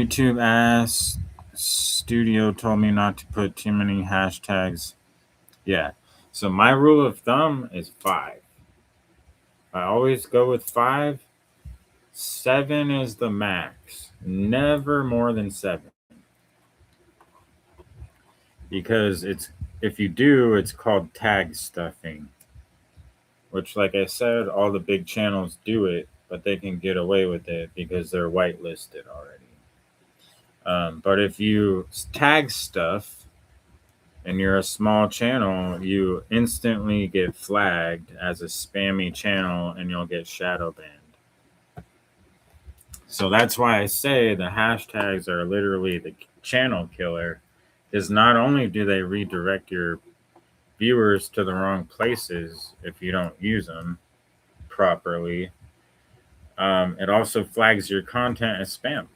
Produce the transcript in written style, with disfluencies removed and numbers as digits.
YouTube ass studio told me not to put too many hashtags. Yeah. So my rule of thumb is 5. I always go with 5. 7 is the max. Never more than 7. Because if you do, it's called tag stuffing. Which, like I said, all the big channels do it, but they can get away with it because they're whitelisted already. But if you tag stuff and you're a small channel, you instantly get flagged as a spammy channel and you'll get shadow banned. So that's why I say the hashtags are literally the channel killer, is not only do they redirect your viewers to the wrong places if you don't use them properly, it also flags your content as spam.